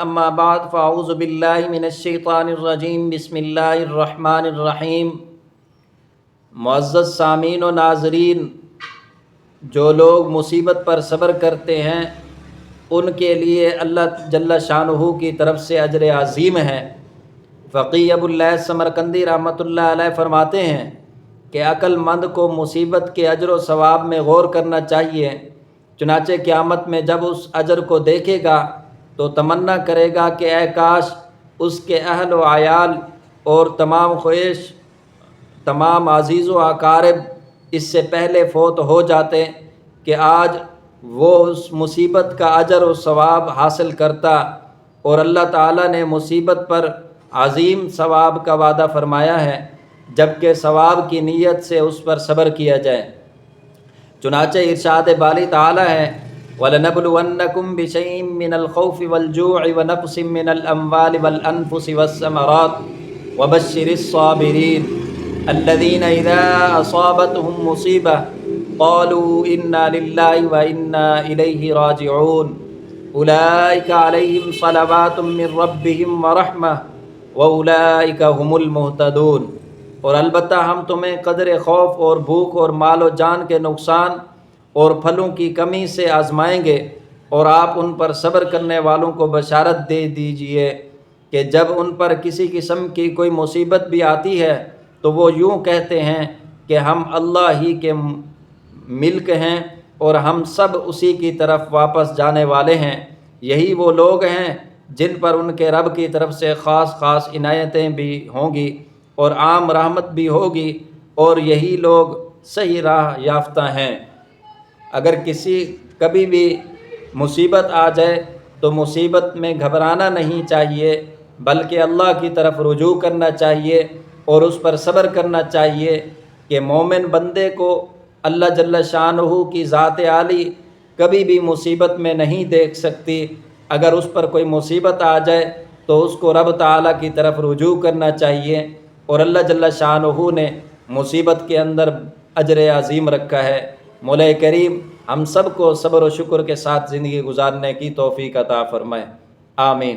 اما بعد فاعوذ باللہ من الشیطان الرجیم بسم اللہ الرحمن الرحیم۔ معزز سامعین و ناظرین، جو لوگ مصیبت پر صبر کرتے ہیں ان کے لیے اللہ جل شانہ کی طرف سے اجر عظیم ہے۔ فقی ابو اللیث سمرقندی رحمۃ اللہ علیہ فرماتے ہیں کہ عقل مند کو مصیبت کے اجر و ثواب میں غور کرنا چاہیے، چنانچہ قیامت میں جب اس اجر کو دیکھے گا تو تمنا کرے گا کہ اے کاش اس کے اہل و عیال اور تمام خویش، تمام عزیز و اقارب اس سے پہلے فوت ہو جاتے کہ آج وہ اس مصیبت کا اجر و ثواب حاصل کرتا، اور اللہ تعالیٰ نے مصیبت پر عظیم ثواب کا وعدہ فرمایا ہے، جبکہ ثواب کی نیت سے اس پر صبر کیا جائے۔ چنانچہ ارشاد باری تعالیٰ ہے وَلَنَبْلُوَنَّكُمْ بِشَيْءٍ مِّنَ الْخَوْفِ وَالْجُوعِ وَنَقْصٍ مِّنَ الْأَمْوَالِ وَالْأَنفُسِ وَالثَّمَرَاتِ وَبَشِّرِ الصَّابِرِينَ الَّذِينَ إِذَا أَصَابَتْهُم مُّصِيبَةٌ قَالُوا إِنَّا لِلَّهِ وَإِنَّا إِلَيْهِ رَاجِعُونَ أُولَٰئِكَ عَلَيْهِمْ صَلَوَاتٌ مِّن رَّبِّهِمْ وَرَحْمَةٌ وَأُولَٰئِكَ هُمُ الْمُهْتَدُونَ۔ اور البتہ ہم تمہیں قدر خوف اور بھوک اور مال و جان کے نقصان اور پھلوں کی کمی سے آزمائیں گے، اور آپ ان پر صبر کرنے والوں کو بشارت دے دیجئے کہ جب ان پر کسی قسم کی کوئی مصیبت بھی آتی ہے تو وہ یوں کہتے ہیں کہ ہم اللہ ہی کے ملک ہیں اور ہم سب اسی کی طرف واپس جانے والے ہیں۔ یہی وہ لوگ ہیں جن پر ان کے رب کی طرف سے خاص خاص عنایتیں بھی ہوں گی اور عام رحمت بھی ہوگی، اور یہی لوگ صحیح راہ یافتہ ہیں۔ اگر کبھی بھی مصیبت آ جائے تو مصیبت میں گھبرانا نہیں چاہیے، بلکہ اللہ کی طرف رجوع کرنا چاہیے اور اس پر صبر کرنا چاہیے کہ مومن بندے کو اللہ جل شانہ کی ذات عالی کبھی بھی مصیبت میں نہیں دیکھ سکتی۔ اگر اس پر کوئی مصیبت آ جائے تو اس کو رب تعالیٰ کی طرف رجوع کرنا چاہیے، اور اللہ جل شانہ نے مصیبت کے اندر اجر عظیم رکھا ہے۔ مولا کریم ہم سب کو صبر و شکر کے ساتھ زندگی گزارنے کی توفیق عطا فرمائے، آمین۔